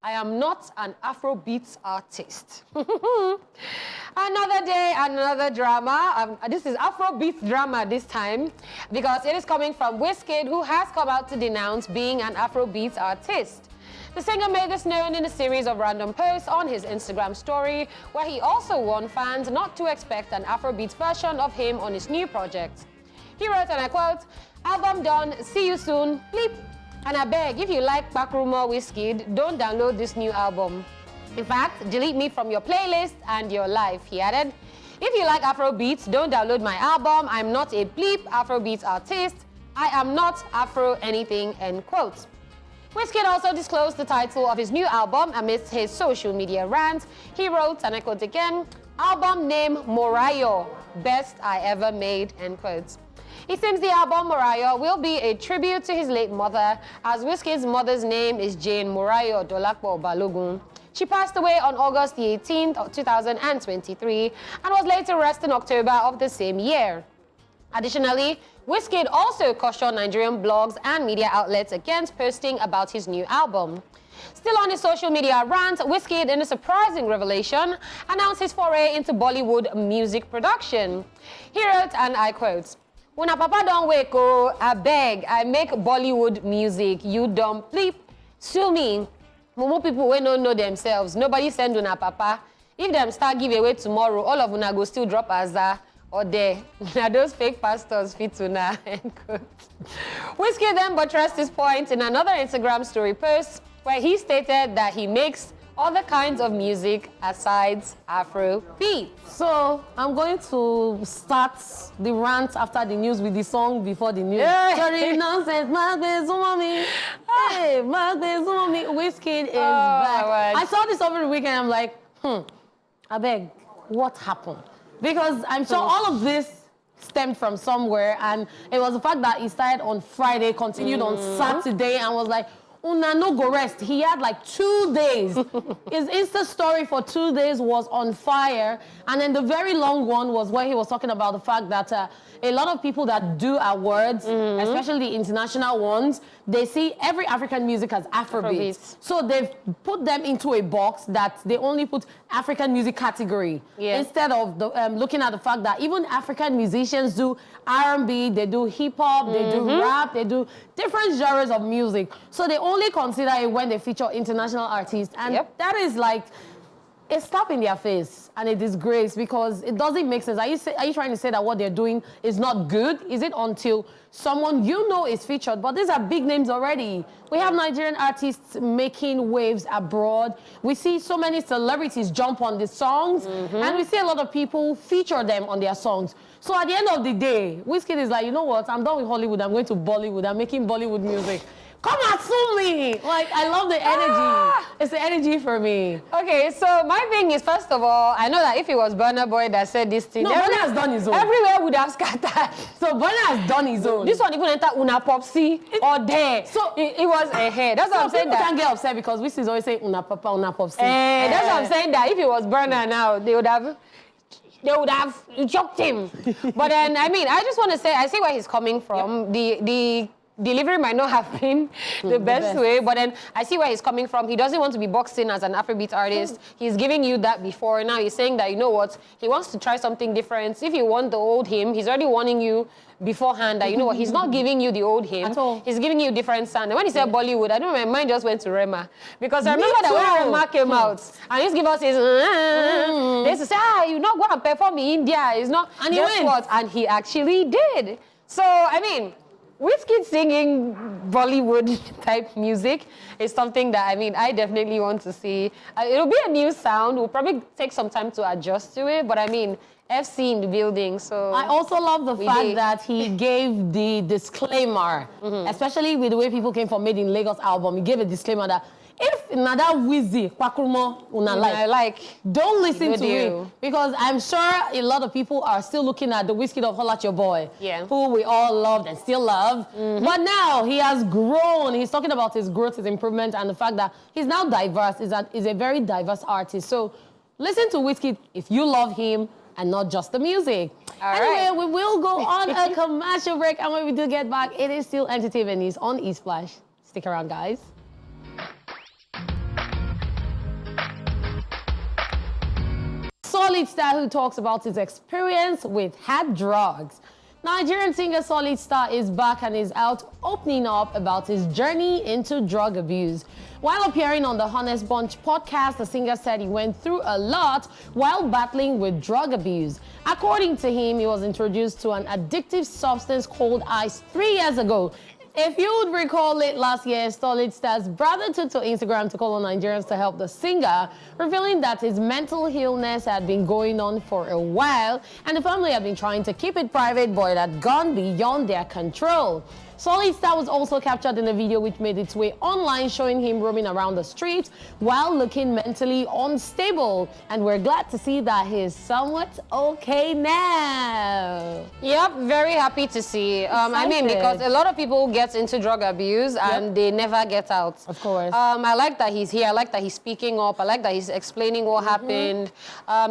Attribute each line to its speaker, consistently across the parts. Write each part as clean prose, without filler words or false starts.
Speaker 1: I am not an Afrobeats artist. Another day, another drama. This is Afrobeats drama this time because it is coming from Wizkid, who has come out to denounce being an Afrobeats artist. The singer made this known in a series of random posts on his Instagram story, where he also warned fans not to expect an Afrobeats version of him on his new project. He wrote, and I quote, "Album done, see you soon, bleep. And I beg, if you like Backroom Wizkid, don't download this new album. In fact, delete me from your playlist and your life," he added. "If you like Afrobeats, don't download my album. I'm not a bleep Afrobeats artist. I am not Afro anything," end quote. Wizkid also disclosed the title of his new album amidst his social media rant. He wrote, and I quote again, "Album name Morayo, best I ever made," end quote. It seems the album Morayo will be a tribute to his late mother, as Wizkid's mother's name is Jane Morayo Dolapo Balogun. She passed away on August the 18th of 2023 and was laid to rest in October of the same year. Additionally, Wizkid also cautioned Nigerian blogs and media outlets against posting about his new album. Still on his social media rant, Wizkid, in a surprising revelation, announced his foray into Bollywood music production. He wrote, and I quote, "Una papa don't wake, oh, I beg, I make Bollywood music, you don't bleep, sue me. Mumu people wey no know themselves, nobody send una papa. If them start giveaway tomorrow, all of una go still drop Aza or there. Now those fake pastors fit una," end quote. Wizkid then buttressed his point in another Instagram story post, where he stated that he makes other kinds of music aside Afro beats.
Speaker 2: So I'm going to start the rant after the news with the song before the news. Sorry, nonsense. Hey, Wizkid is back.
Speaker 1: Right.
Speaker 2: I saw this over the weekend. I'm like, I beg, what happened? Because I'm sure all of this stemmed from somewhere, and it was the fact that he started on Friday, continued on Saturday, and was like, "Una no go rest." He had like 2 days. His Insta story for 2 days was on fire. And then the very long one was where he was talking about the fact that a lot of people that do awards, especially the international ones, they see every African music as Afrobeats. So they've put them into a box that they only put African music category.
Speaker 1: Yeah.
Speaker 2: Instead of looking at the fact that even African musicians do R&B, they do hip-hop, they do rap, they do different genres of music. So they only consider it when they feature international artists. And that is like a slap in their face and a disgrace, because it doesn't make sense. Are you trying to say that what they're doing is not good? Is it until someone you know is featured? But these are big names already. We have Nigerian artists making waves abroad. We see so many celebrities jump on the songs, and we see a lot of people feature them on their songs. So at the end of the day, Wizkid is like, you know what? I'm done with Hollywood. I'm going to Bollywood. I'm making Bollywood music. Come and sue me. Like, I love the energy. It's the energy for me.
Speaker 1: Okay, so my thing is, first of all, I know that if it was Burna Boy that said this thing,
Speaker 2: no, Burna has done his own.
Speaker 1: Everywhere would have scattered.
Speaker 2: So Burna has done his own.
Speaker 1: This one even entered Una Popsi or there.
Speaker 2: So
Speaker 1: it was a head. That's what I'm saying.
Speaker 2: People can't get upset because we is always saying Una Papa, Una Popsi.
Speaker 1: That's what I'm saying, that if it was Burna now, they would have choked him. But then, I mean, I just want to say, I see where he's coming from. The delivery might not have been the best way, but then I see where he's coming from. He doesn't want to be boxed in as an Afrobeat artist. He's giving you that before. Now he's saying that, you know what, he wants to try something different. If you want the old him, he's already warning you beforehand that, you know what, he's not giving you the old him.
Speaker 2: At all.
Speaker 1: He's giving you different sound. And when he said Bollywood, I don't know, my mind just went to Rema. Because I remember that when Rema came out, and he used to give us his, they used to say, you know, go and perform in India. It's not,
Speaker 2: and he went.
Speaker 1: What? And he actually did. So, I mean, Wizkid singing Bollywood type music is something that, I mean, I definitely want to see. It'll be a new sound. We'll probably take some time to adjust to it, but I mean, FC in the building, so... I
Speaker 2: also love the fact that he gave the disclaimer, especially with the way people came for Made in Lagos album. He gave a disclaimer that if Nada Wizzy, Kwakumo, don't listen to it. Because I'm sure a lot of people are still looking at the Wizkid of Holla at Your Boy, who we all loved and still love. But now he has grown. He's talking about his growth, his improvement, and the fact that he's now diverse. He's a very diverse artist. So listen to Wizkid if you love him and not just the music. Anyway, we will go on a commercial break, and when we do get back, it is still entertainment news on East Flash. Stick around, guys. Solid Star, who talks about his experience with hard drugs. Nigerian singer Solid Star is back and is out opening up about his journey into drug abuse. While appearing on the Honest Bunch podcast, the singer said he went through a lot while battling with drug abuse. According to him, he was introduced to an addictive substance called ice 3 years ago. If you would recall, late last year, Solid Star's brother took to Instagram to call on Nigerians to help the singer, revealing that his mental illness had been going on for a while and the family had been trying to keep it private, but it had gone beyond their control. Solid Star was also captured in a video which made its way online, showing him roaming around the streets while looking mentally unstable. And we're glad to see that he's somewhat okay now.
Speaker 1: Yep, very happy to see. I mean, because a lot of people get into drug abuse and they never get out.
Speaker 2: Of course.
Speaker 1: I like that he's here. I like that he's speaking up. I like that he's explaining what happened.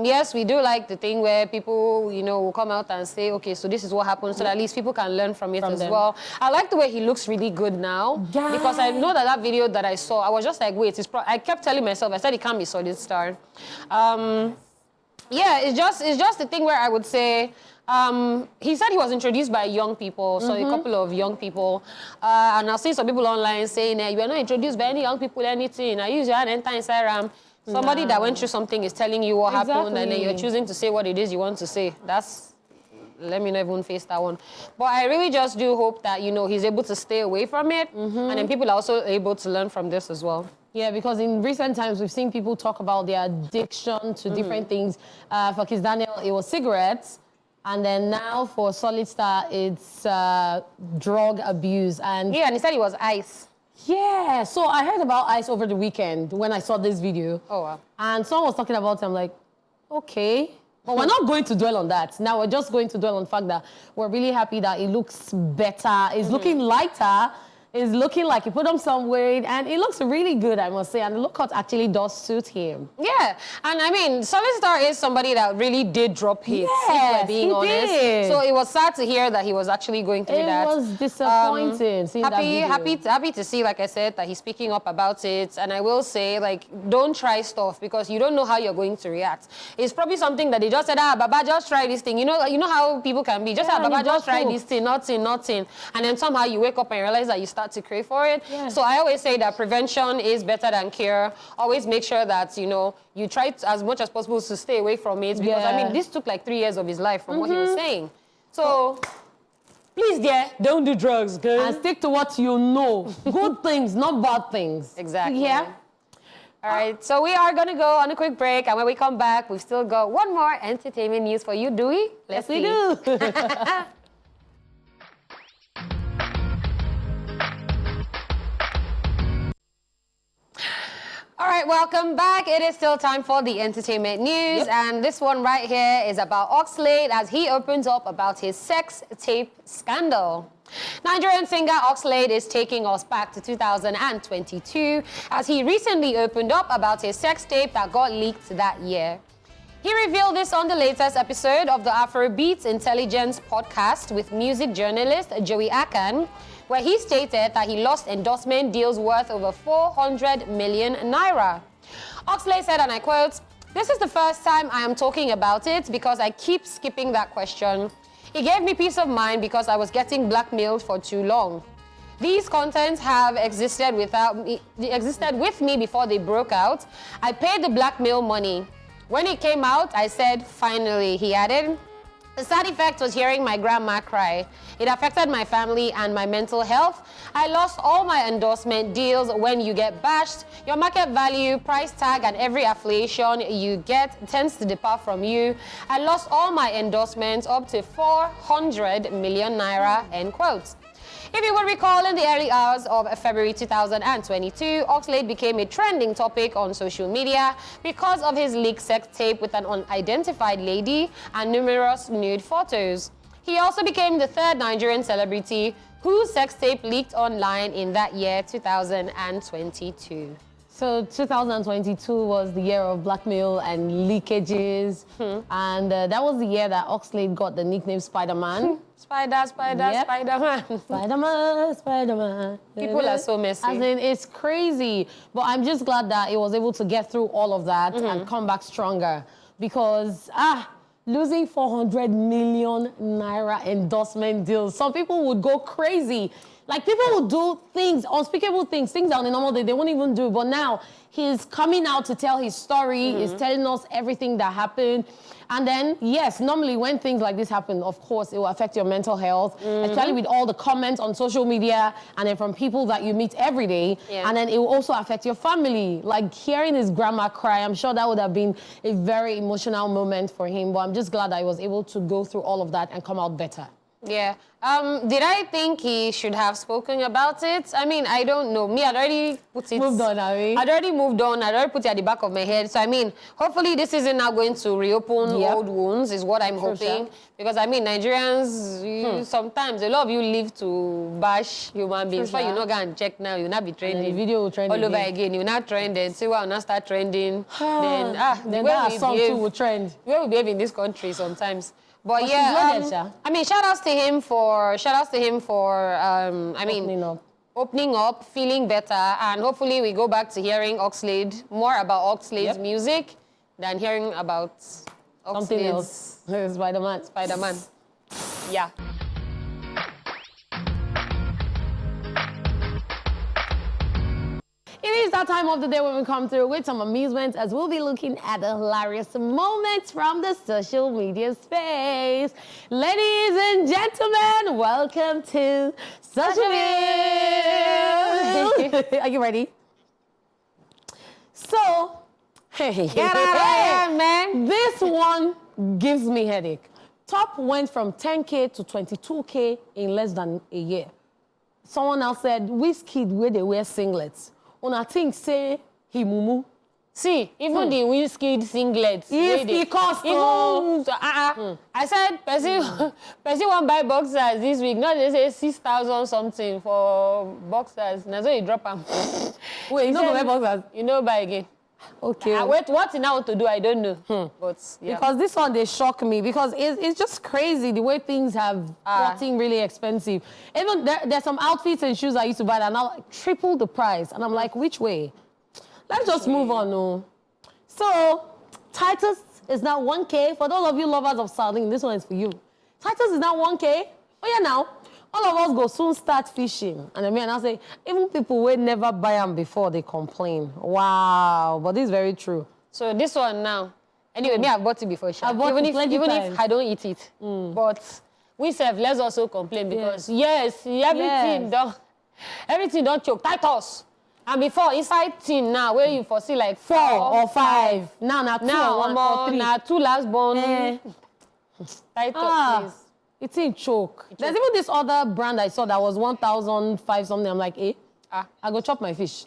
Speaker 1: Yes, we do like the thing where people, you know, will come out and say, okay, so this is what happened, so that at least people can learn from it as well. I like the way he looks really good now, because I know that video that I saw, I was just like, wait, I kept telling myself, I said it can't be Solid Star. Yeah, it's just the thing where I would say, he said he was introduced by young people, so a couple of young people, and I've seen some people online saying, you are not introduced by any young people, anything, I use your hand enter Instagram. Somebody that went through something is telling you what happened, and then you're choosing to say what it is you want to say. Let me not even face that one. But I really just do hope that, you know, he's able to stay away from it. And then people are also able to learn from this as well.
Speaker 2: Yeah, because in recent times, we've seen people talk about their addiction to different things. For Kiss Daniel, it was cigarettes. And then now for Solid Star, it's drug abuse. And
Speaker 1: yeah, and he said it was ice.
Speaker 2: Yeah, so I heard about ice over the weekend when I saw this video. Oh, wow. And someone was talking about it. I'm like, okay. But we're not going to dwell on that. Now we're just going to dwell on the fact that we're really happy that it looks better. It's looking lighter. It's looking like he put on some weight, and it looks really good, I must say. And the look-out actually does suit him.
Speaker 1: Yeah, and I mean, Solid Star is somebody that really did drop hits, if we're being honest.
Speaker 2: Did.
Speaker 1: So it was sad to hear that he was actually going through that.
Speaker 2: It was disappointing seeing that video.
Speaker 1: Happy to see, like I said, that he's speaking up about it. And I will say, like, don't try stuff because you don't know how you're going to react. It's probably something that they just said, Baba, just try this thing. You know how people can be. Just Baba, just try this thing, nothing. And then somehow you wake up and realize that you start to crave for it. Yeah. So I always say that prevention is better than cure. Always make sure that, you know, you try as much as possible to stay away from it. Because, I mean, this took like 3 years of his life from what he was saying. So, please, dear, don't do drugs, girl.
Speaker 2: And stick to what you know. Good things, not bad things.
Speaker 1: Exactly.
Speaker 2: Yeah.
Speaker 1: All right, so we are going to go on a quick break. And when we come back, we've still got one more entertainment news for you, do we?
Speaker 2: Yes, we do.
Speaker 1: All right, welcome back. It is still time for the entertainment news. And this one right here is about Oxlade as he opens up about his sex tape scandal. Nigerian singer Oxlade is taking us back to 2022 as he recently opened up about his sex tape that got leaked that year. He revealed this on the latest episode of the Afrobeats Intelligence podcast with music journalist Joey Akan, where he stated that he lost endorsement deals worth over 400 million naira. Oxlade said, and I quote, "This is the first time I am talking about it because I keep skipping that question. It gave me peace of mind because I was getting blackmailed for too long. These contents have existed with me before they broke out. I paid the blackmail money. When it came out, I said, finally," he added. "The side effect was hearing my grandma cry. It affected my family and my mental health. I lost all my endorsement deals. When you get bashed, your market value, price tag, and every affiliation you get tends to depart from you. I lost all my endorsements up to 400 million naira," end quote. If you would recall, in the early hours of February 2022, Oxlade became a trending topic on social media because of his leaked sex tape with an unidentified lady and numerous nude photos. He also became the third Nigerian celebrity whose sex tape leaked online in that year, 2022.
Speaker 2: So 2022 was the year of blackmail and leakages. And that was the year that Oxlade got the nickname Spider-Man.
Speaker 1: Spider-Man.
Speaker 2: Spider-Man.
Speaker 1: People are so messy.
Speaker 2: As in, it's crazy. But I'm just glad that he was able to get through all of that and come back stronger. because, losing 400 million naira endorsement deals. Some people would go crazy. Like, people would do things, unspeakable things that on a normal day they won't even do. But now he's coming out to tell his story, he's telling us everything that happened. And then, yes, normally when things like this happen, of course, it will affect your mental health, especially with all the comments on social media and then from people that you meet every day.
Speaker 1: Yeah.
Speaker 2: And then it will also affect your family. Like, hearing his grandma cry, I'm sure that would have been a very emotional moment for him. But I'm just glad I was able to go through all of that and come out better.
Speaker 1: Yeah. Did I think he should have spoken about it? I mean, I don't know. Me, I'd already put it...
Speaker 2: Moved on, Abby.
Speaker 1: I'd already moved on. I'd already put it at the back of my head. So, I mean, hopefully this isn't now going to reopen old wounds, is what I'm hoping.
Speaker 2: Sure.
Speaker 1: Because, I mean, Nigerians, sometimes, a lot of you live to bash human beings.
Speaker 2: Sure.
Speaker 1: So, you not go and check now. You'll not be trending.
Speaker 2: The video will trend
Speaker 1: all over again. You'll not trend and see what will not start trending. then
Speaker 2: that song too will trend.
Speaker 1: The way we behave in this country sometimes. But
Speaker 2: she's
Speaker 1: yeah,
Speaker 2: loaded, Sha.
Speaker 1: I mean, shout outs to him for opening up, feeling better, and hopefully we go back to hearing more about Oxlade's music than hearing about
Speaker 2: Something else. Spider-Man.
Speaker 1: Spider-Man. Yeah.
Speaker 2: It is that time of the day when we come through with some amusement, as we'll be looking at the hilarious moments from the social media space. Ladies and gentlemen, welcome to Social Media. Are you ready? So,
Speaker 1: Get out of here, man.
Speaker 2: This one gives me headache. Top went from 10K to 22K in less than a year. Someone else said, Wizkid where they wear singlets. Una think say he mumu.
Speaker 1: See, even the Wizkid singlets.
Speaker 2: If he cost
Speaker 1: I said, person won't buy boxers this week. Not they say 6,000 something for boxers. Now so you drop them.
Speaker 2: Wait, you know buy boxers?
Speaker 1: You know buy again.
Speaker 2: Okay.
Speaker 1: Wait, what he now want to do, I don't know. But yeah.
Speaker 2: Because this one, they shock me because it's just crazy the way things have gotten really expensive. Even there's some outfits and shoes I used to buy that are now like triple the price. And I'm like, which way? Let's just move on. No. So, Titus is now 1K. For those of you lovers of sardine, this one is for you. Titus is now 1K. Oh yeah, now. All of us go soon start fishing. And then I say, even people will never buy them before they complain. Wow. But this is very true.
Speaker 1: So this one now. Anyway, me, I've bought it before. Even if I don't eat it. But we serve, let's also complain because everything don't choke. Titus. And before, inside tin now, where you foresee like 4
Speaker 2: or 5. Now, 2 or 1 or 3.
Speaker 1: Now, 2 last born. Titus, please.
Speaker 2: It's in choke. There's even this other brand I saw that was 1,005 something. I'm like, I go chop my fish.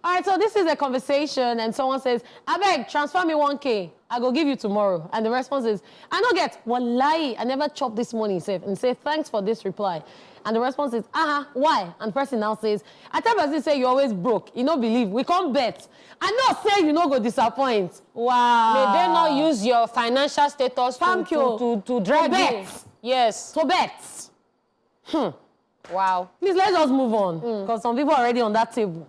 Speaker 2: All right, so this is a conversation and someone says, I beg, transfer me 1K. I go give you tomorrow. And the response is, I don't get, wallahi, I never chopped this money, safe. And say, thanks for this reply. And the response is, why? And the person now says, I tell person say you always broke. You don't believe. We can't bet. I know say you no go disappoint. Wow.
Speaker 1: May they not use your financial status to drag you. Yes.
Speaker 2: To bet.
Speaker 1: Wow.
Speaker 2: Please, let's just move on. Because some people are already on that table.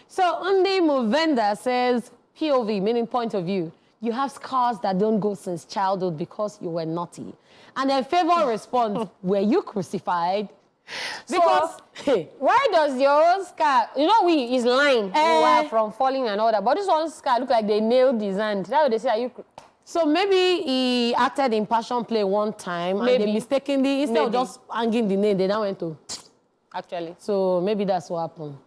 Speaker 2: So, Undi Movenda says, POV, meaning point of view. You have scars that don't go since childhood because you were naughty. And then Favor responds, were you crucified? Because,
Speaker 1: why does your own scar, his line from falling and all that, but this one scar look like they nailed his hand. That's what they say, are you...
Speaker 2: So maybe he acted in passion play one time and they mistakenly, instead of just hanging the nail, they now went to...
Speaker 1: Actually.
Speaker 2: So maybe that's what happened.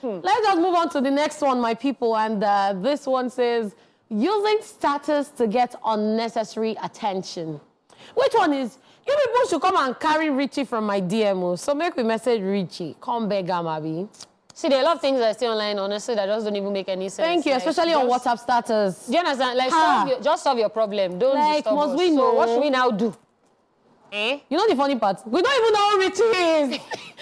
Speaker 2: Let's just move on to the next one, my people. And this one says, using status to get unnecessary attention. Which one is, you people should come and carry Richie from my DMO. So make we message Richie. Come beg Amabi.
Speaker 1: See, there are a lot of things that are still online, honestly, that just don't even make any sense.
Speaker 2: Thank you, especially on WhatsApp status.
Speaker 1: Do you understand? Like, just solve your problem. Don't disturb us.
Speaker 2: We know?
Speaker 1: So what should we now do?
Speaker 2: You know the funny part? We don't even know who Richie is.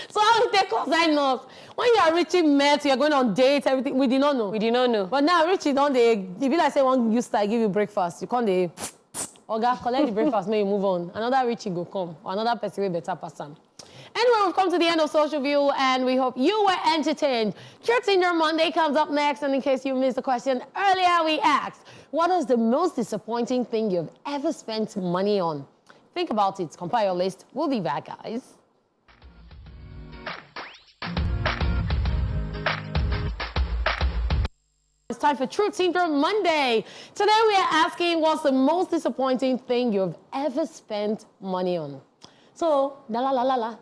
Speaker 2: So how you take consign us? When you are Richie met, you are going on dates, everything, we did not know.
Speaker 1: We did not know.
Speaker 2: But now Richie, don't they, if you like say one you start, give you breakfast, you can't they, Oga, collect the breakfast, maybe move on. Another Richie go come, or another person will better person. Anyway, we've come to the end of Social View, and we hope you were entertained. Truth Syndrome Monday comes up next, and in case you missed the question earlier, we asked, what is the most disappointing thing you've ever spent money on? Think about it. Compile your list. We'll be back, guys. It's time for Truth Syndrome Monday. Today we are asking, what's the most disappointing thing you've ever spent money on? So, la.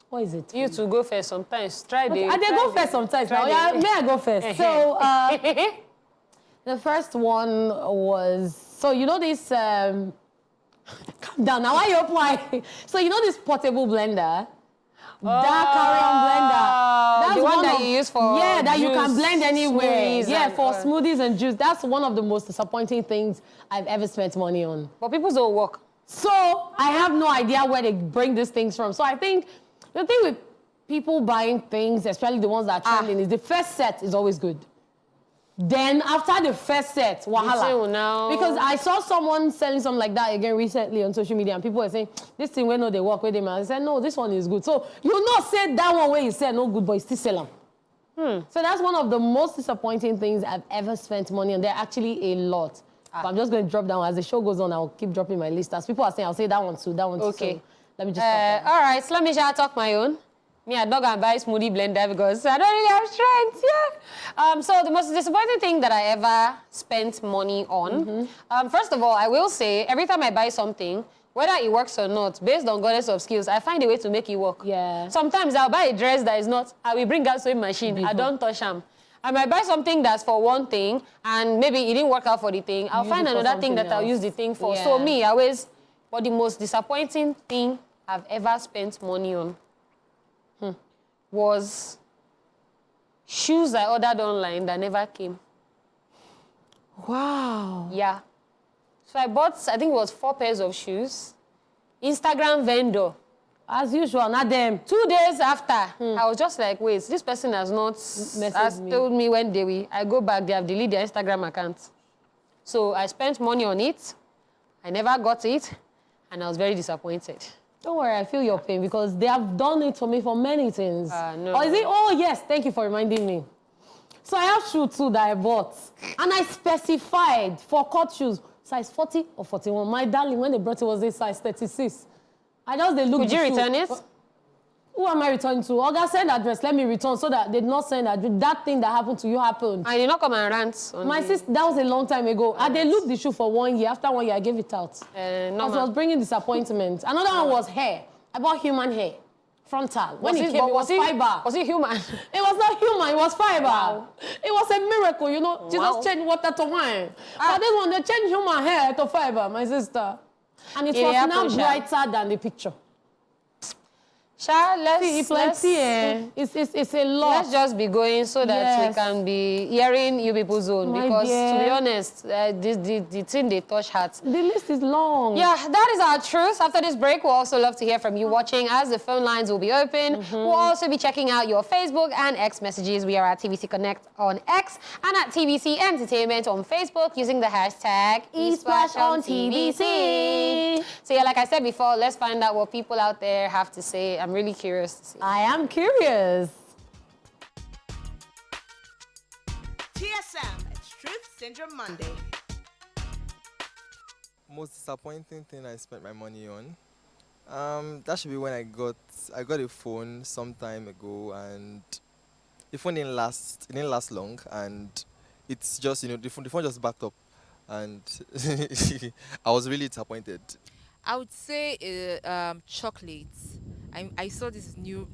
Speaker 2: What is it?
Speaker 1: You to go first sometimes. Try
Speaker 2: Okay,
Speaker 1: the.
Speaker 2: I did go first sometimes. Now, yeah, may I go first? So, the first one was, so you know this, calm down, now why you apply? So you know this portable blender? That carry-on blender. That's
Speaker 1: the one that you use for
Speaker 2: yeah, that you can
Speaker 1: juice,
Speaker 2: blend anywhere. Yeah, for
Speaker 1: and,
Speaker 2: smoothies and juice. That's one of the most disappointing things I've ever spent money on.
Speaker 1: But people don't work.
Speaker 2: So I have no idea where they bring these things from. So I think the thing with people buying things, especially the ones that are trending, is the first set is always good. Then after the first set, wahala.
Speaker 1: Now.
Speaker 2: Because I saw someone selling something like that again recently on social media, and people were saying, this thing, when no, they work with them. I said, no, this one is good. So you not say that one where you said no good, but you still sell them. So that's one of the most disappointing things I've ever spent money on. There are actually a lot. But I'm just going to drop down. As the show goes on, I'll keep dropping my list. As people are saying, I'll say that one too, that one too.
Speaker 1: Okay.
Speaker 2: So let me just stop
Speaker 1: all right, so let me just talk my own. Me, I'm not gonna buy smoothie blender because I don't really have strength. Yeah. So the most disappointing thing that I ever spent money on. First of all, I will say every time I buy something, whether it works or not, based on goddess of skills, I find a way to make it work.
Speaker 2: Yeah.
Speaker 1: Sometimes I'll buy a dress that is not. I will bring out sewing machine. I don't touch them. I might buy something that's for one thing, and maybe it didn't work out for the thing. I'll find another thing that I'll use the thing for.
Speaker 2: Yeah.
Speaker 1: So me, I always. But the most disappointing thing I've ever spent money on was shoes I ordered online that never came.
Speaker 2: Wow.
Speaker 1: Yeah. So I bought, I think it was 4 pairs of shoes. Instagram vendor.
Speaker 2: As usual, not them.
Speaker 1: 2 days after, I was just like, wait, this person has not told me when they will. I go back, they have deleted their Instagram account. So I spent money on it. I never got it. And I was very disappointed.
Speaker 2: Don't worry, I feel your pain because they have done it for me for many things.
Speaker 1: No.
Speaker 2: Or is it? Oh, yes, thank you for reminding me. So I have shoes too that I bought. And I specified for cut shoes, size 40 or 41. My darling, when they brought it, was a size 36. They look.
Speaker 1: Could you return it?
Speaker 2: Who am I returning to? Oga, send address, let me return so that they did not send address. That thing that happened to you happened.
Speaker 1: I did not come and rant.
Speaker 2: My sister, that was a long time ago. And they looked the shoe for 1 year. After 1 year, I gave it out.
Speaker 1: No,
Speaker 2: Because it was bringing disappointment. Another one was hair. I bought human hair. Frontal. When it came, it was fiber.
Speaker 1: Was it human?
Speaker 2: It was not human, it was fiber.
Speaker 1: Wow.
Speaker 2: It was a miracle, you know. Jesus changed water to wine. But this one, they changed human hair to fiber, my sister. And it was now brighter than the picture.
Speaker 1: Sha,
Speaker 2: It's a lot.
Speaker 1: Let's just be going so that we can be hearing you people's own. Because to be honest, the thing they touch hearts.
Speaker 2: The list is long.
Speaker 1: Yeah, that is our truth. After this break, we'll also love to hear from you watching as the phone lines will be open. We'll also be checking out your Facebook and X messages. We are at TVC Connect on X and at TVC Entertainment on Facebook using the hashtag eSplash on TVC. So yeah, like I said before, let's find out what people out there have to say. I'm really curious to see.
Speaker 2: I am curious.
Speaker 3: TSM, it's Truth Syndrome Monday.
Speaker 4: Most disappointing thing I spent my money on, that should be when I got a phone some time ago, and the phone didn't last long, and it's just, the phone just backed up, and I was really disappointed.
Speaker 5: I would say chocolates. I saw this new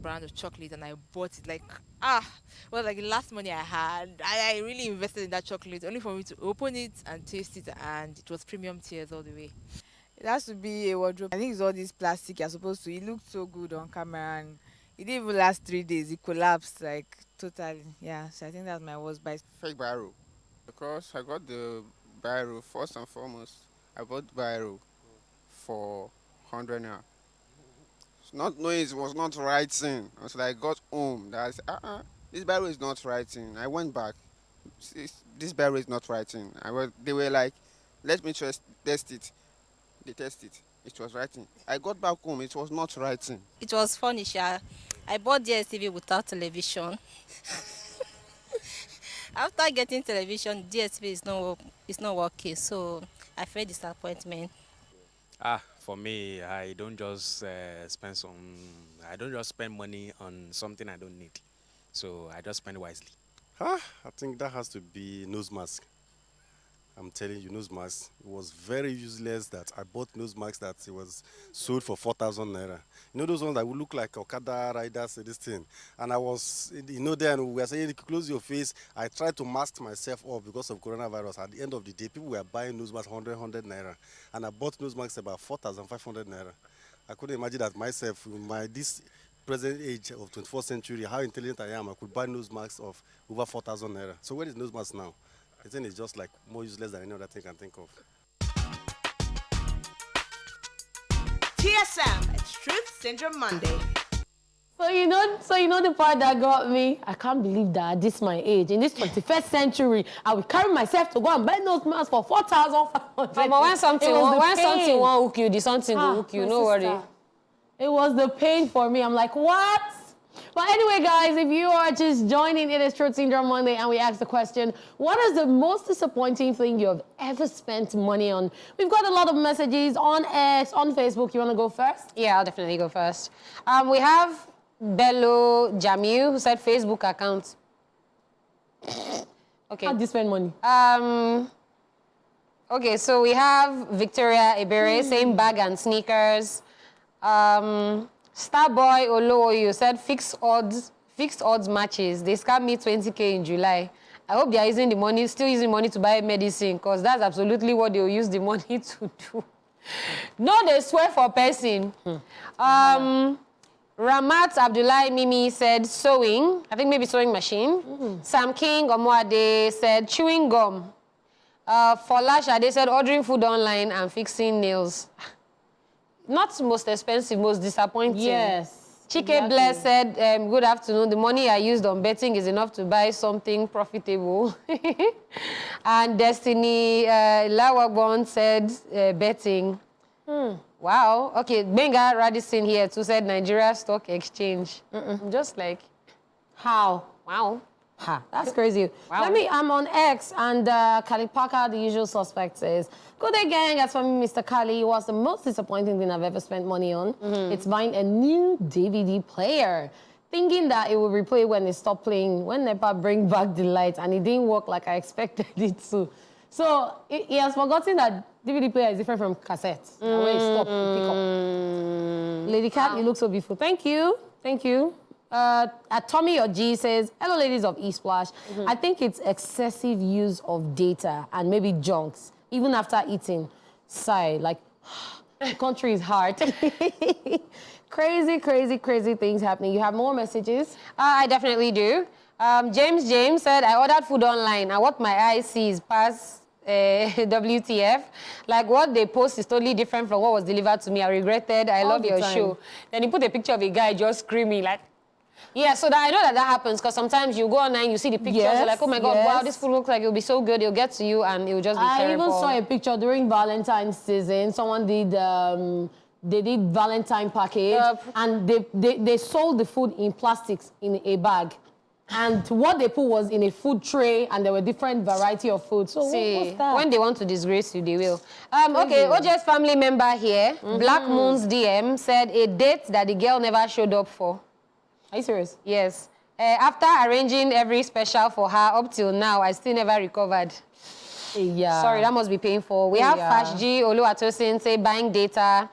Speaker 5: brand of chocolate and I bought it like the last money I had. I really invested in that chocolate only for me to open it and taste it, and it was premium tears all the way.
Speaker 6: It has to be a wardrobe. I think it's all this plastic you're supposed to. It looked so good on camera and it didn't even last 3 days. It collapsed like totally. Yeah, so I think that's my worst buy.
Speaker 7: Fake biro. Because I got the biro first and foremost. I bought the biro for 100 naira. Not knowing it was not writing until I got home. That I said, this biro is not writing. I went back. This biro is not writing. They were like, let me test it. They test it. It was writing. I got back home, it was not writing.
Speaker 8: It was funny, Sha. I bought DSTV without television. After getting television, DSTV is not working, so I felt disappointment.
Speaker 9: For me, I don't just spend money on something I don't need. So I just spend wisely.
Speaker 10: I think that has to be nose mask. I'm telling you, nose mask. It was very useless that I bought nose masks that it was sold for 4,000 naira. You know those ones that would look like Okada riders, this thing. And I was, then we were saying, close your face. I tried to mask myself off because of coronavirus. At the end of the day, people were buying nose masks 100 naira. And I bought nose masks about 4,500 naira. I couldn't imagine that myself, in this present age of 24th century, how intelligent I am, I could buy nose masks of over 4,000 naira. So where is nose mask now? I think it's just like more useless than any other thing I can think of.
Speaker 3: TSM, it's Truth Syndrome Monday.
Speaker 2: So you know the part that got me? I can't believe that at this my age, in this 21st century, I will carry myself to go and buy nose masks for 4,500.
Speaker 1: But when something won't hook you, the something will hook you, no worry.
Speaker 2: It was the pain for me. I'm like, what? But anyway, guys, if you are just joining, it is Truth Syndrome Monday, and we ask the question, what is the most disappointing thing you have ever spent money on? We've got a lot of messages on X, on Facebook. You want to go first?
Speaker 1: Yeah, I'll definitely go first. We have Bello Jamil, who said Facebook account. Okay.
Speaker 2: How do you spend money?
Speaker 1: Okay, so we have Victoria Ibere saying bag and sneakers. Starboy Oloyo said fixed odds matches. They scam me 20K in July. I hope they are still using money to buy medicine, because that's absolutely what they'll use the money to do. No, they swear for person. Ramat Abdullahi Mimi said sewing. I think maybe sewing machine. Sam King Omoade said chewing gum. Fola Shade said ordering food online and fixing nails. Not most expensive, most disappointing.
Speaker 2: Yes.
Speaker 1: Chike
Speaker 2: exactly.
Speaker 1: Bless said, good afternoon. The money I used on betting is enough to buy something profitable. And Destiny Lawagbon said betting. Wow. Okay, Benga Radisson here too said Nigeria Stock Exchange. Just like,
Speaker 2: How?
Speaker 1: wow.
Speaker 2: Ha, that's crazy.
Speaker 1: Wow.
Speaker 2: I'm on X, and Kali Parker, the usual suspect, says, good day, gang. As for me, Mr. Kali, was the most disappointing thing I've ever spent money on. It's buying a new DVD player, thinking that it will replay when it stopped playing, when NEPA bring back the lights, and it didn't work like I expected it to. So he has forgotten that DVD player is different from cassette. Where it stop, pick up. Lady Cat, you look so beautiful. Thank you. Thank you. Tommy or G says, hello, ladies of ESplash. I think it's excessive use of data and maybe junks, even after eating. Sigh, like, the country is hard. Crazy, crazy, crazy things happening. You have more messages?
Speaker 1: I definitely do. James said, I ordered food online, and what my eye sees past WTF. Like, what they post is totally different from what was delivered to me. I regretted. I love your show. Then he put a picture of a guy just screaming, like, yeah, so that I know that happens, because sometimes you go online, you see the pictures, you're like, oh my God, wow, this food looks like it'll be so good. It'll get to you, and it will just be terrible.
Speaker 2: I even saw a picture during Valentine's season. Someone did, they did Valentine package, and they sold the food in plastics in a bag. And what they put was in a food tray, and there were different variety of food. So
Speaker 1: see,
Speaker 2: what's that?
Speaker 1: when they want to disgrace you, they will. Okay, OJ's family member here, Black Moon's DM, said a date that the girl never showed up for.
Speaker 2: Are you serious?
Speaker 1: Yes. After arranging every special for her up till now, I still never recovered.
Speaker 2: Yeah.
Speaker 1: Sorry, that must be painful. We have Fash G, Oluwatosin say buying data.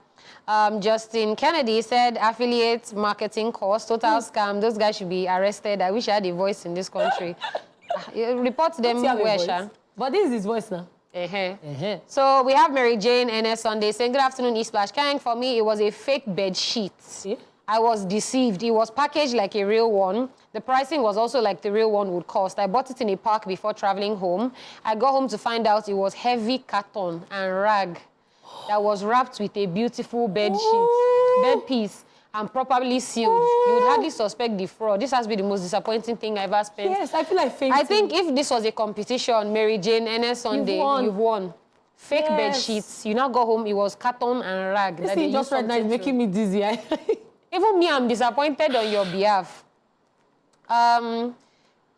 Speaker 1: Justin Kennedy said affiliate marketing course, total scam. Those guys should be arrested. I wish I had a voice in this country. Report them where, Sha.
Speaker 2: But this is his voice now.
Speaker 1: So we have Mary Jane NS Sunday saying, good afternoon, ESplash. Kang, for me, it was a fake bed sheet.
Speaker 2: See?
Speaker 1: I was deceived. It was packaged like a real one. The pricing was also like the real one would cost. I bought it in a park before traveling home. I got home to find out it was heavy carton and rag that was wrapped with a beautiful bed piece, and properly sealed. You would hardly suspect the fraud. This has been the most disappointing thing I ever spent.
Speaker 2: Yes, I feel like fainting.
Speaker 1: I think if this was a competition, Mary Jane NS Sunday, you've won. Fake bed
Speaker 2: Yes.
Speaker 1: sheets. You now go home, it was carton and rag.
Speaker 2: This
Speaker 1: that they
Speaker 2: thing just
Speaker 1: used
Speaker 2: right now is
Speaker 1: something
Speaker 2: making
Speaker 1: to-
Speaker 2: me dizzy.
Speaker 1: Even me, I'm disappointed on your behalf.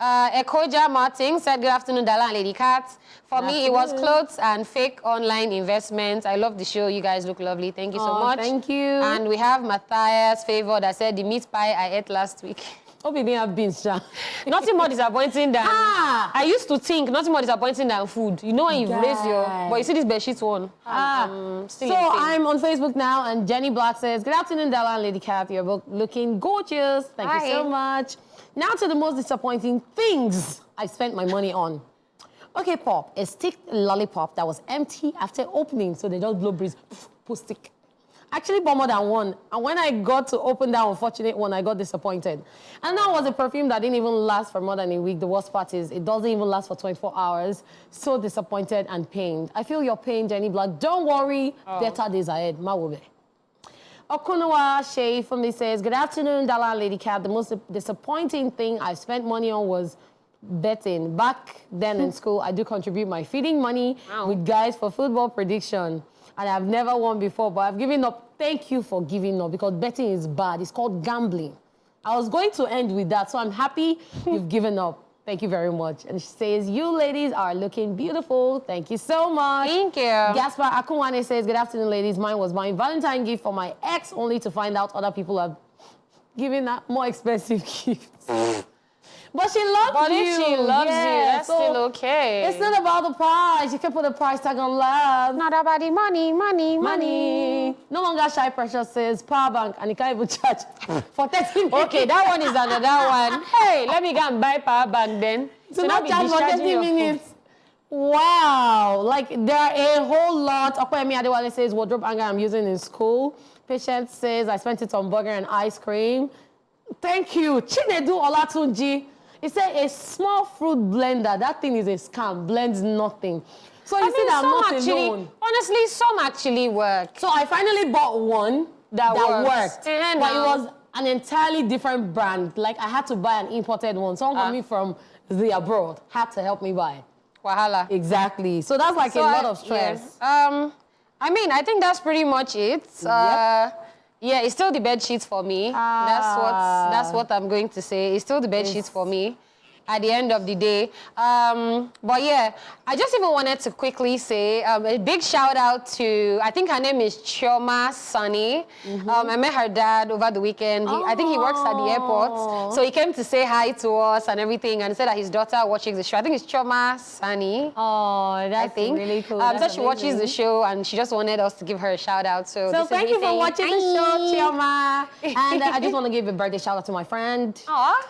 Speaker 1: Ekoja Martin said, good afternoon, Dala and Lady Cat. For me, it was clothes and fake online investments. I love the show. You guys look lovely. Thank you so much.
Speaker 2: Thank you.
Speaker 1: And we have Matthias Favor that said, the meat pie I ate last week.
Speaker 2: Hope you didn't have beans, Sha.
Speaker 1: Nothing more disappointing than... I used to think nothing more disappointing than food. You know when you've raised your... But you see this bedsheet one. Still
Speaker 2: So
Speaker 1: in pain.
Speaker 2: I'm on Facebook now, and Jenny Black says, good afternoon, Della and Lady Cat. You're both looking gorgeous. Thank you so much. Now to the most disappointing things I spent my money on. Okay, Pop, a stick lollipop that was empty after opening, so they just blow breeze, put stick. Actually bought more than one, and when I got to open that unfortunate one, I got disappointed. And that was a perfume that didn't even last for more than a week. The worst part is it doesn't even last for 24 hours. So disappointed and pained. I feel your pain, Jenny Black. Don't worry, better days ahead. Mawobe. Okunawa Shay from me says, good afternoon, Dala Lady Cat. The most disappointing thing I spent money on was betting. Back then in school, I do contribute my feeding money with guys for football prediction. And I've never won before, but I've given up. Thank you for giving up, because betting is bad. It's called gambling. I was going to end with that, so I'm happy you've given up. Thank you very much. And she says, you ladies are looking beautiful. Thank you so much.
Speaker 1: Thank you.
Speaker 2: Gaspar Akunwane says, good afternoon, ladies. Mine was my Valentine gift for my ex, only to find out other people have given her more expensive gifts. But she loves
Speaker 1: But
Speaker 2: you.
Speaker 1: if she loves you, that's
Speaker 2: so
Speaker 1: still okay.
Speaker 2: It's not about the price. You can put a price tag on love.
Speaker 1: Not about the money.
Speaker 2: No longer Shy Precious says power bank, and you can't even charge for 30 minutes.
Speaker 1: Okay, that one is another one. Hey, let me go and buy power bank then.
Speaker 2: So not charge for 30 minutes. Wow. Like, there are a whole lot. Okoyemi Adewale says wardrobe hanger I'm using in school. Patient says I spent it on burger and ice cream. Thank you. Chinedu Olatunji. He said a small fruit blender. That thing is a scam. Blends nothing. So you see that I'm not alone.
Speaker 1: Honestly, some actually work.
Speaker 2: So I finally bought one that worked.
Speaker 1: Yeah,
Speaker 2: but it was an entirely different brand. Like, I had to buy an imported one. Someone coming from the abroad had to help me buy.
Speaker 1: Wahala.
Speaker 2: Exactly. So that's like a lot of stress.
Speaker 1: Yeah. I mean, I think that's pretty much it. Yeah, it's still the bed sheets for me. That's what I'm going to say. It's still the bed sheets for me at the end of the day. But yeah, I just even wanted to quickly say a big shout out to, I think her name is Chioma Sunny. I met her dad over the weekend. I think he works at the airport. So he came to say hi to us and everything, and said that his daughter watching the show. I think it's Chioma Sunny.
Speaker 2: Oh, that's really cool.
Speaker 1: So she watches the show, and she just wanted us to give her a shout out. So
Speaker 2: thank you for watching the show, Chioma. And I just want to give a birthday shout out to my friend.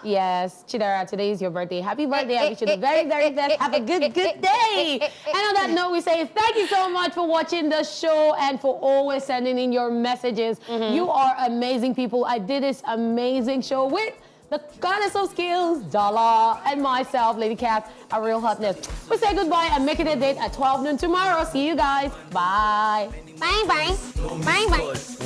Speaker 2: Yes, Chidera, today is your birthday. Happy birthday. I wish you the very, very best. Have a good day. And on that note, we say thank you so much for watching the show and for always sending in your messages. You are amazing people. I did this amazing show with the goddess of skills, Dala, and myself, Lady Cat, a real hotness. We say goodbye and make it a date at 12 noon tomorrow. See you guys. Bye.
Speaker 1: Bye.